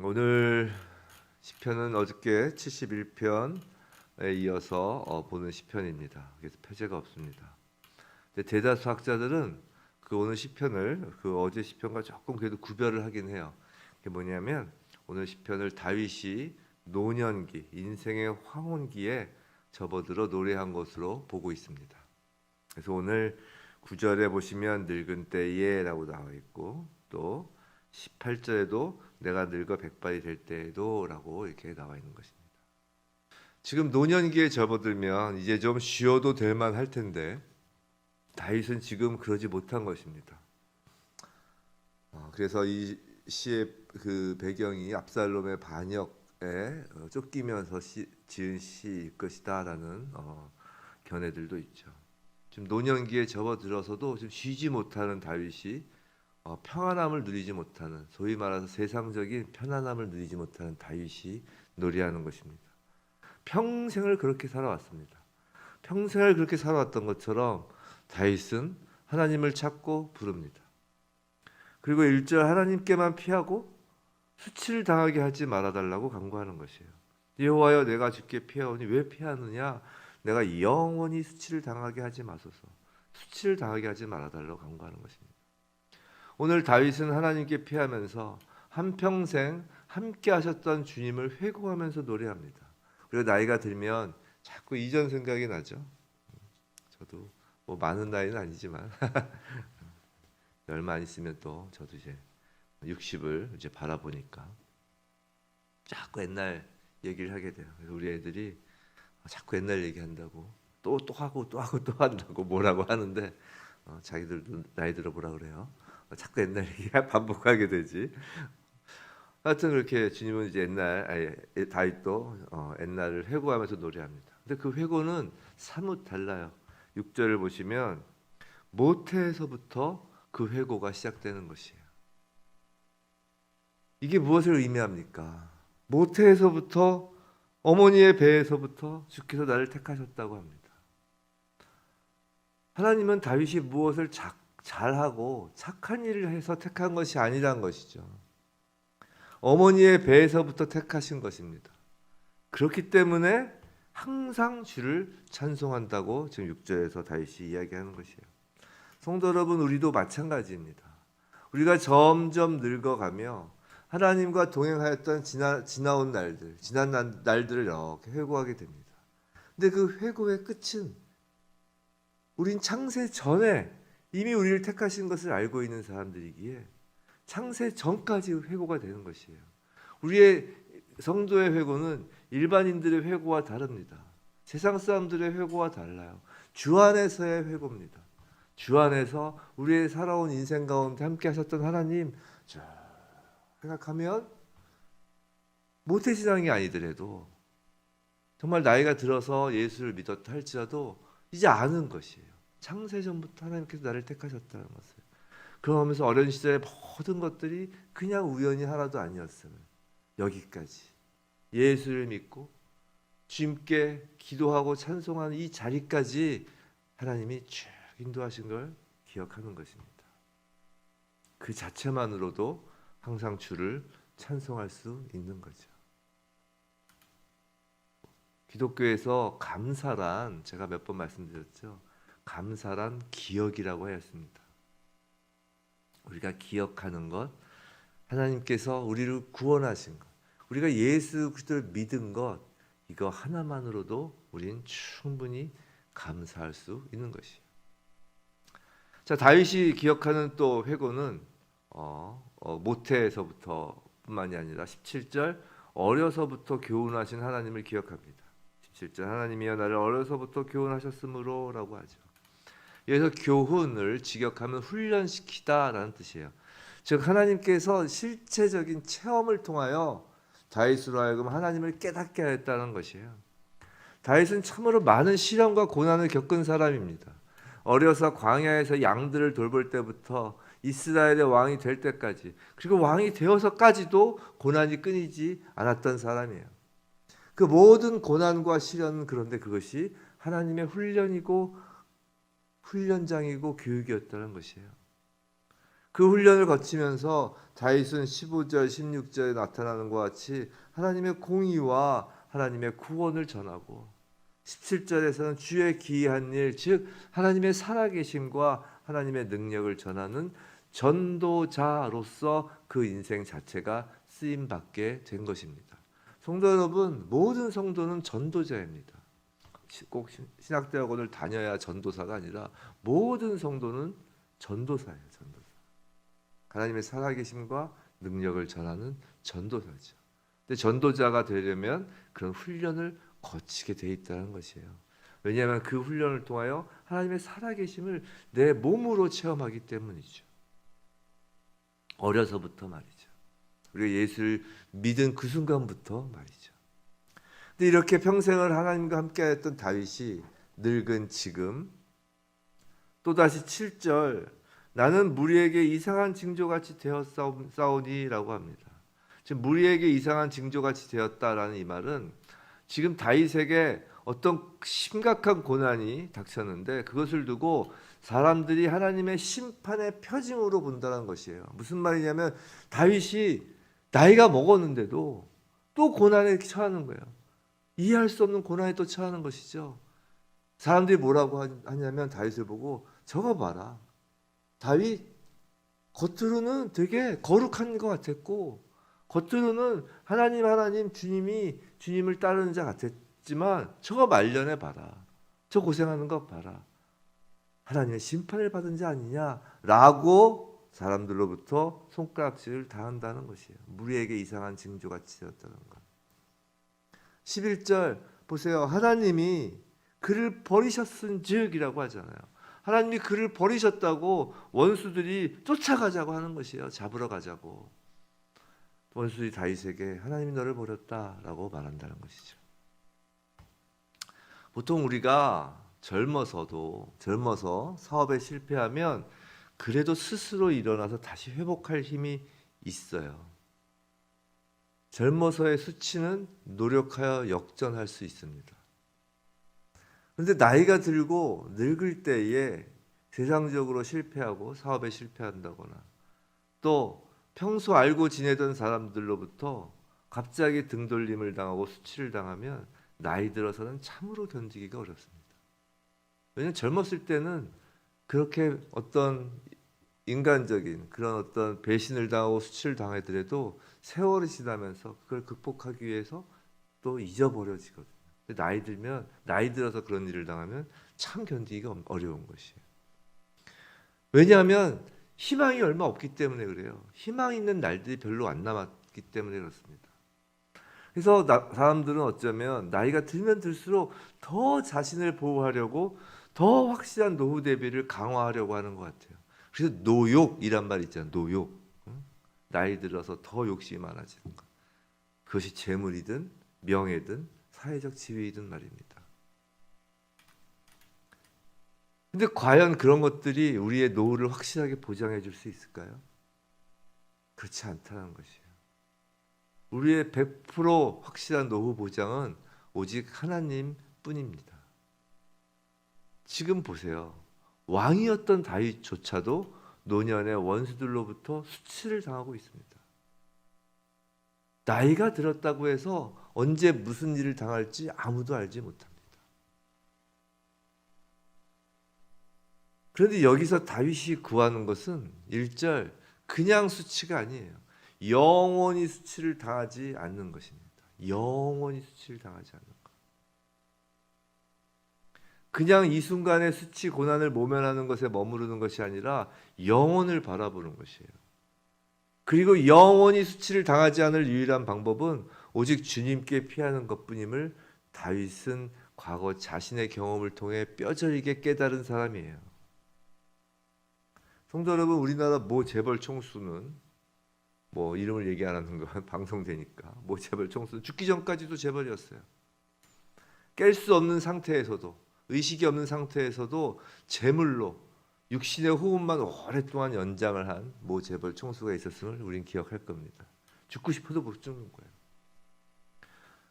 오늘 시편은 어저께 71편에 이어서 보는 시편입니다. 그래서 표제가 없습니다. 근데 대다수 학자들은 그 오늘 시편을 그 어제 시편과 조금 그래도 구별을 하긴 해요. 그게 뭐냐면 오늘 시편을 다윗이 노년기, 인생의 황혼기에 접어들어 노래한 것으로 보고 있습니다. 그래서 오늘 9절에 보시면 늙은 때에라고 나와 있고 또 18절에도 내가 늙어 백발이 될 때에도 라고 이렇게 나와 있는 것입니다. 지금 노년기에 접어들면 이제 좀 쉬어도 될 만할 텐데 다윗은 지금 그러지 못한 것입니다. 그래서 이 시의 그 배경이 압살롬의 반역에 쫓기면서 지은 시일 것이다라는 견해들도 있죠. 지금 노년기에 접어들어서도 지금 쉬지 못하는 다윗이 평안함을 누리지 못하는, 소위 말해서 세상적인 편안함을 누리지 못하는 다윗이 노래하는 것입니다. 평생을 그렇게 살아왔습니다. 평생을 그렇게 살아왔던 것처럼 다윗은 하나님을 찾고 부릅니다. 그리고 1절 하나님께만 피하고 수치를 당하게 하지 말아달라고 간구하는 것이에요. 여호와여 내가 주께 피하오니 왜 피하느냐? 내가 영원히 수치를 당하게 하지 마소서. 수치를 당하게 하지 말아달라고 간구하는 것입니다. 오늘 다윗은 하나님께 피하면서 한평생 함께 하셨던 주님을 회고하면서 노래합니다. 그리고 나이가 들면 자꾸 이전 생각이 나죠. 저도 뭐 많은 나이는 아니지만 얼마 안 있으면 또 저도 이제 60을 이제 바라보니까 자꾸 옛날 얘기를 하게 돼요. 그래서 우리 애들이 자꾸 옛날 얘기한다고 또 하고 또 한다고 뭐라고 하는데 자기들도 나이 들어 보라 그래요. 자꾸 옛날 얘기 반복하게 되지. 하여튼 그렇게 주님은 이제 다윗도 옛날을 회고하면서 노래합니다. 근데 그 회고는 사뭇 달라요. 6절을 보시면 모태에서부터 그 회고가 시작되는 것이에요. 이게 무엇을 의미합니까? 모태에서부터 어머니의 배에서부터 주께서 나를 택하셨다고 합니다. 하나님은 다윗이 무엇을 잘하고 착한 일을 해서 택한 것이 아니란 것이죠. 어머니의 배에서부터 택하신 것입니다. 그렇기 때문에 항상 주를 찬송한다고 지금 6절에서 다윗이 이야기하는 것이에요. 성도 여러분, 우리도 마찬가지입니다. 우리가 점점 늙어가며 하나님과 동행하였던 지난 날들을 이렇게 회고하게 됩니다. 근데 그 회고의 끝은 우린 창세 전에 이미 우리를 택하신 것을 알고 있는 사람들이기에 창세 전까지 회고가 되는 것이에요. 우리의 성도의 회고는 일반인들의 회고와 다릅니다. 세상 사람들의 회고와 달라요. 주 안에서의 회고입니다. 주 안에서 우리의 살아온 인생 가운데 함께 하셨던 하나님 생각하면 모태신앙이 아니더라도 정말 나이가 들어서 예수를 믿었다 할지라도 이제 아는 것이에요. 창세전부터 하나님께서 나를 택하셨다는 것을. 그러면서 어린 시절의 모든 것들이 그냥 우연이 하나도 아니었음을, 여기까지 예수를 믿고 주님께 기도하고 찬송하는 이 자리까지 하나님이 쭉 인도하신 걸 기억하는 것입니다. 그 자체만으로도 항상 주를 찬송할 수 있는 거죠. 기독교에서 감사란, 제가 몇 번 말씀드렸죠. 감사란 기억이라고 하였습니다. 우리가 기억하는 것, 하나님께서 우리를 구원하신 것, 우리가 예수 그리스도를 믿은 것, 이거 하나만으로도 우리는 충분히 감사할 수 있는 것이에요. 자, 다윗이 기억하는 또 회고는 모태에서부터 뿐만이 아니라 17절 어려서부터 교훈하신 하나님을 기억합니다. 17절 하나님이여 나를 어려서부터 교훈하셨으므로 라고 하죠. 여기서 교훈을 직역하면 훈련시키다라는 뜻이에요. 즉 하나님께서 실체적인 체험을 통하여 다윗으로 하여금 하나님을 깨닫게 하였다는 것이에요. 다윗은 참으로 많은 시련과 고난을 겪은 사람입니다. 어려서 광야에서 양들을 돌볼 때부터 이스라엘의 왕이 될 때까지, 그리고 왕이 되어서까지도 고난이 끊이지 않았던 사람이에요. 그 모든 고난과 시련은 그런데 그것이 하나님의 훈련이고 훈련장이고 교육이었다는 것이에요. 그 훈련을 거치면서 다윗은 15절, 16절에 나타나는 것 같이 하나님의 공의와 하나님의 구원을 전하고 17절에서는 주의 기이한 일, 즉 하나님의 살아계심과 하나님의 능력을 전하는 전도자로서 그 인생 자체가 쓰임받게 된 것입니다. 성도 여러분, 모든 성도는 전도자입니다. 꼭 신학대학원을 다녀야 전도사가 아니라 모든 성도는 전도사예요. 전도사. 하나님의 살아계심과 능력을 전하는 전도사죠. 근데 전도자가 되려면 그런 훈련을 거치게 돼 있다는 것이에요. 왜냐하면 그 훈련을 통하여 하나님의 살아계심을 내 몸으로 체험하기 때문이죠. 어려서부터 말이죠. 우리가 예수를 믿은 그 순간부터 말이죠. 근데 이렇게 평생을 하나님과 함께했던 다윗이 늙은 지금 또다시 7절 나는 무리에게 이상한 징조같이 되었사오니라고 합니다. 지금 무리에게 이상한 징조같이 되었다라는 이 말은 지금 다윗에게 어떤 심각한 고난이 닥쳤는데 그것을 두고 사람들이 하나님의 심판의 표징으로 본다는 것이에요. 무슨 말이냐면 다윗이 나이가 먹었는데도 또 고난에 처하는 거예요. 이해할 수 없는 고난에 또 처하는 것이죠. 사람들이 뭐라고 하냐면 다윗을 보고 저거 봐라. 다윗 겉으로는 되게 거룩한 것 같았고 겉으로는 하나님 주님을 따르는 자 같았지만 저거 말년에 봐라. 저 고생하는 것 봐라. 하나님의 심판을 받은 자 아니냐라고 사람들로부터 손가락질을 당한다는 것이에요. 무리에게 이상한 징조같이 되었다는 것. 11절 보세요. 하나님이 그를 버리셨은즉이라고 하잖아요. 하나님이 그를 버리셨다고 원수들이 쫓아가자고 하는 것이에요. 잡으러 가자고. 원수들이 다윗에게 하나님이 너를 버렸다라고 말한다는 것이죠. 보통 우리가 젊어서 사업에 실패하면 그래도 스스로 일어나서 다시 회복할 힘이 있어요. 젊어서의 수치는 노력하여 역전할 수 있습니다. 그런데 나이가 들고 늙을 때에 세상적으로 실패하고 사업에 실패한다거나 또 평소 알고 지내던 사람들로부터 갑자기 등돌림을 당하고 수치를 당하면 나이 들어서는 참으로 견디기가 어렵습니다. 왜냐하면 젊었을 때는 그렇게 어떤 인간적인 그런 어떤 배신을 당하고 수치를 당하더라도 세월이 지나면서 그걸 극복하기 위해서 또 잊어버려지거든요. 나이 들어서 그런 일을 당하면 참 견디기가 어려운 것이에요. 왜냐하면 희망이 얼마 없기 때문에 그래요. 희망 있는 날들이 별로 안 남았기 때문에 그렇습니다. 그래서 사람들은 어쩌면 나이가 들면 들수록 더 자신을 보호하려고 더 확실한 노후 대비를 강화하려고 하는 것 같아요. 그래서 노욕이란 말 있잖아요. 노욕. 나이 들어서 더 욕심이 많아지는 것. 그것이 재물이든 명예든 사회적 지위이든 말입니다. 근데 과연 그런 것들이 우리의 노후를 확실하게 보장해 줄 수 있을까요? 그렇지 않다는 것이에요. 우리의 100% 확실한 노후 보장은 오직 하나님뿐입니다. 지금 보세요. 왕이었던 다윗조차도 노년의 원수들로부터 수치를 당하고 있습니다. 나이가 들었다고 해서 언제 무슨 일을 당할지 아무도 알지 못합니다. 그런데 여기서 다윗이 구하는 것은 1절 그냥 수치가 아니에요. 영원히 수치를 당하지 않는 것입니다. 영원히 수치를 당하지 않는 것. 그냥 이 순간의 수치 고난을 모면하는 것에 머무르는 것이 아니라 영원을 바라보는 것이에요. 그리고 영원히 수치를 당하지 않을 유일한 방법은 오직 주님께 피하는 것뿐임을 다윗은 과거 자신의 경험을 통해 뼈저리게 깨달은 사람이에요. 성도 여러분, 우리나라 모 재벌 총수는 뭐 이름을 얘기 안 하는 건 방송되니까 모 재벌 총수는 죽기 전까지도 재벌이었어요. 깰 수 없는 상태에서도 의식이 없는 상태에서도 재물로 육신의 호흡만 오랫동안 연장을 한 모 재벌 총수가 있었음을 우린 기억할 겁니다. 죽고 싶어도 못 죽는 거예요.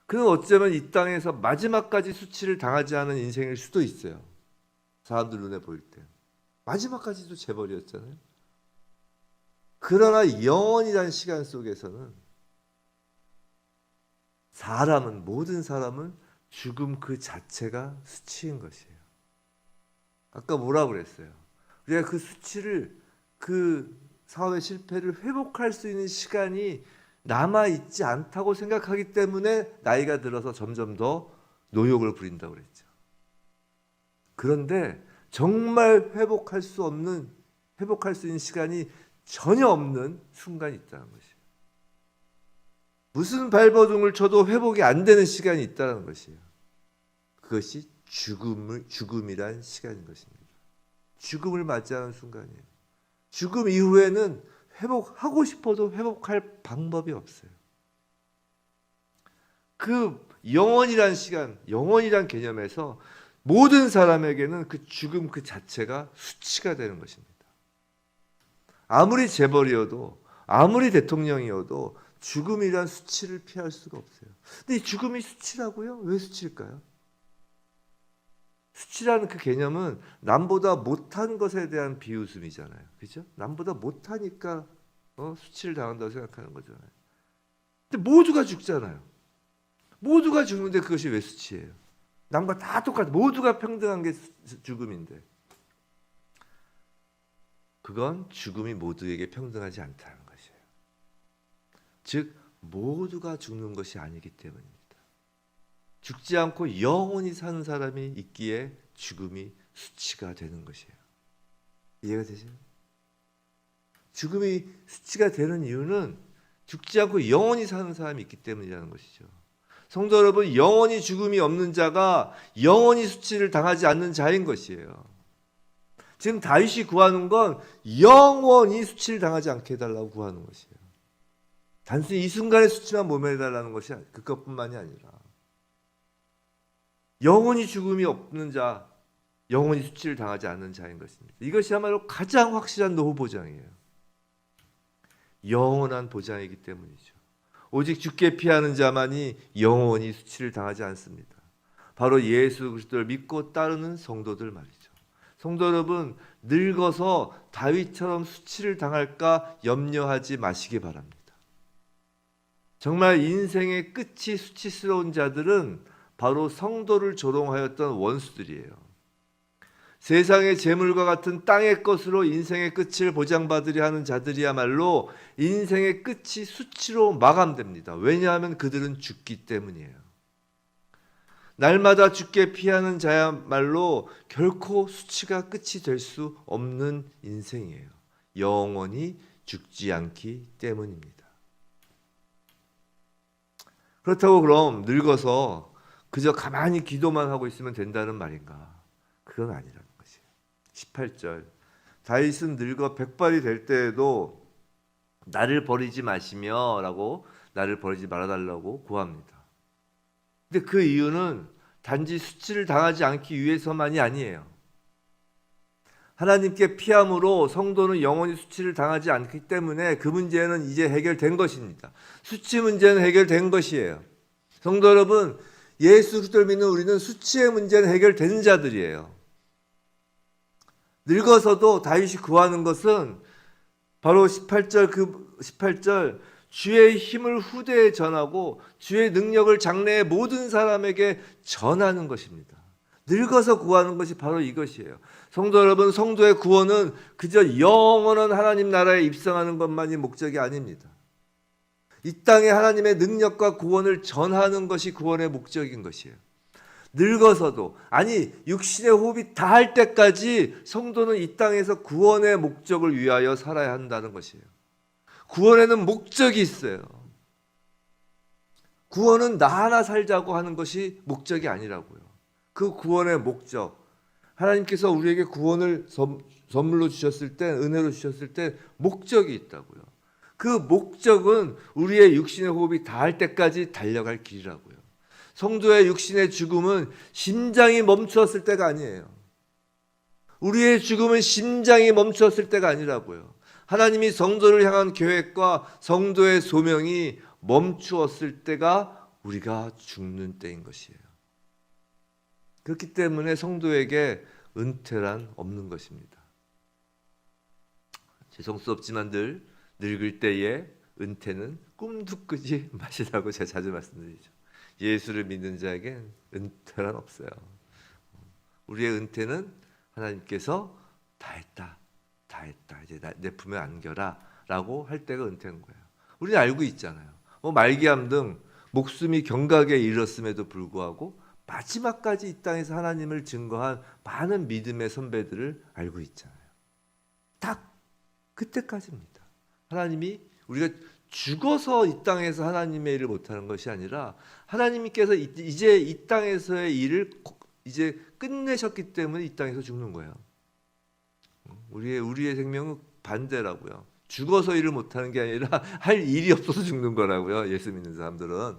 그는 어쩌면 이 땅에서 마지막까지 수치를 당하지 않은 인생일 수도 있어요. 사람들 눈에 보일 때. 마지막까지도 재벌이었잖아요. 그러나 영원이라는 시간 속에서는 모든 사람은 죽음 그 자체가 수치인 것이에요. 아까 뭐라고 그랬어요? 우리가 그 수치를, 그 사회 실패를 회복할 수 있는 시간이 남아있지 않다고 생각하기 때문에 나이가 들어서 점점 더 노욕을 부린다고 그랬죠. 그런데 정말 회복할 수 있는 시간이 전혀 없는 순간이 있다는 것이에요. 무슨 발버둥을 쳐도 회복이 안 되는 시간이 있다는 것이에요. 그것이 죽음이란 시간인 것입니다. 죽음을 맞이하는 순간이에요. 죽음 이후에는 회복하고 싶어도 회복할 방법이 없어요. 그 영원이란 시간, 영원이란 개념에서 모든 사람에게는 그 죽음 그 자체가 수치가 되는 것입니다. 아무리 재벌이어도, 아무리 대통령이어도 죽음이란 수치를 피할 수가 없어요. 근데 이 죽음이 수치라고요? 왜 수치일까요? 수치라는 그 개념은 남보다 못한 것에 대한 비웃음이잖아요. 그렇죠? 남보다 못하니까 수치를 당한다고 생각하는 거잖아요. 근데 모두가 죽잖아요. 모두가 죽는데 그것이 왜 수치예요? 남과 다 똑같아. 모두가 평등한 게 죽음인데. 그건 죽음이 모두에게 평등하지 않다는 것이에요. 즉 모두가 죽는 것이 아니기 때문입니다. 죽지 않고 영원히 사는 사람이 있기에 죽음이 수치가 되는 것이에요. 이해가 되세요? 죽음이 수치가 되는 이유는 죽지 않고 영원히 사는 사람이 있기 때문이라는 것이죠. 성도 여러분, 영원히 죽음이 없는 자가 영원히 수치를 당하지 않는 자인 것이에요. 지금 다윗이 구하는 건 영원히 수치를 당하지 않게 해달라고 구하는 것이에요. 단순히 이 순간의 수치만 모면해달라는 것이 그것뿐만이 아니라 영원히 죽음이 없는 자, 영원히 수치를 당하지 않는 자인 것입니다. 이것이야말로 가장 확실한 노후 보장이에요. 영원한 보장이기 때문이죠. 오직 죽게 피하는 자만이 영원히 수치를 당하지 않습니다. 바로 예수 그리스도를 믿고 따르는 성도들 말이죠. 성도 여러분, 늙어서 다윗처럼 수치를 당할까 염려하지 마시기 바랍니다. 정말 인생의 끝이 수치스러운 자들은 바로 성도를 조롱하였던 원수들이에요. 세상의 재물과 같은 땅의 것으로 인생의 끝을 보장받으려 하는 자들이야말로 인생의 끝이 수치로 마감됩니다. 왜냐하면 그들은 죽기 때문이에요. 날마다 죽게 피하는 자야말로 결코 수치가 끝이 될 수 없는 인생이에요. 영원히 죽지 않기 때문입니다. 그렇다고 그럼 늙어서 그저 가만히 기도만 하고 있으면 된다는 말인가? 그건 아니라는 것이에요. 18절 다윗은 늙어 백발이 될 때에도 나를 버리지 마시며 라고 나를 버리지 말아달라고 구합니다. 근데 그 이유는 단지 수치를 당하지 않기 위해서만이 아니에요. 하나님께 피함으로 성도는 영원히 수치를 당하지 않기 때문에 그 문제는 이제 해결된 것입니다. 수치 문제는 해결된 것이에요. 성도 여러분, 예수 그리스도를 믿는 우리는 수치의 문제는 해결된 자들이에요. 늙어서도 다윗이 구하는 것은 바로 18절 주의 힘을 후대에 전하고 주의 능력을 장래의 모든 사람에게 전하는 것입니다. 늙어서 구하는 것이 바로 이것이에요. 성도 여러분, 성도의 구원은 그저 영원한 하나님 나라에 입성하는 것만이 목적이 아닙니다. 이 땅에 하나님의 능력과 구원을 전하는 것이 구원의 목적인 것이에요. 늙어서도, 아니 육신의 호흡이 다할 때까지 성도는 이 땅에서 구원의 목적을 위하여 살아야 한다는 것이에요. 구원에는 목적이 있어요. 구원은 나 하나 살자고 하는 것이 목적이 아니라고요. 그 구원의 목적, 하나님께서 우리에게 구원을 선물로 주셨을 때, 은혜로 주셨을 때 목적이 있다고요. 그 목적은 우리의 육신의 호흡이 다할 때까지 달려갈 길이라고요. 성도의 육신의 죽음은 심장이 멈추었을 때가 아니에요. 우리의 죽음은 심장이 멈추었을 때가 아니라고요. 하나님이 성도를 향한 계획과 성도의 소명이 멈추었을 때가 우리가 죽는 때인 것이에요. 그렇기 때문에 성도에게 은퇴란 없는 것입니다. 죄송스럽지만 늘 늙을 때의 은퇴는 꿈도 꾸지 마시라고 제가 자주 말씀드리죠. 예수를 믿는 자에겐 은퇴란 없어요. 우리의 은퇴는 하나님께서 다 했다, 다 했다. 이제 내 품에 안겨라라고 할 때가 은퇴인 거예요. 우리는 알고 있잖아요. 말기암 등 목숨이 경각에 이르렀음에도 불구하고 마지막까지 이 땅에서 하나님을 증거한 많은 믿음의 선배들을 알고 있잖아요. 딱 그때까지입니다. 하나님이 우리가 죽어서 이 땅에서 하나님의 일을 못하는 것이 아니라 하나님께서 이제 이 땅에서의 일을 이제 끝내셨기 때문에 이 땅에서 죽는 거예요. 우리의 생명은 반대라고요. 죽어서 일을 못하는 게 아니라 할 일이 없어서 죽는 거라고요. 예수 믿는 사람들은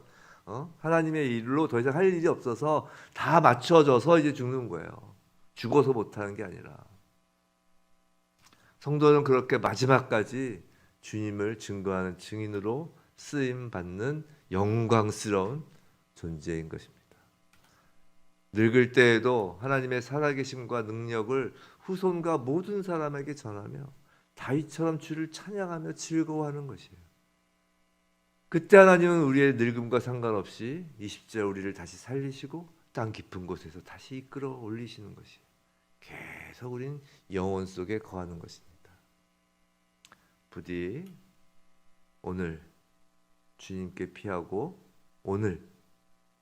하나님의 일로 더 이상 할 일이 없어서 다 맞춰져서 이제 죽는 거예요. 죽어서 못하는 게 아니라. 성도는 그렇게 마지막까지 주님을 증거하는 증인으로 쓰임 받는 영광스러운 존재인 것입니다. 늙을 때에도 하나님의 살아계심과 능력을 후손과 모든 사람에게 전하며 다윗처럼 주를 찬양하며 즐거워하는 것이에요. 그때 하나님은 우리의 늙음과 상관없이 20절 우리를 다시 살리시고 땅 깊은 곳에서 다시 이끌어 올리시는 것이에요. 계속 우린 영혼 속에 거하는 것입니다. 부디 오늘 주님께 피하고 오늘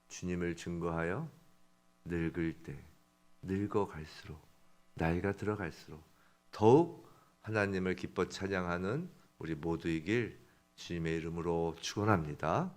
주님을 증거하여 늙을 때 늙어갈수록 나이가 들어갈수록 더욱 하나님을 기뻐 찬양하는 우리 모두이길 주님의 이름으로 축원합니다.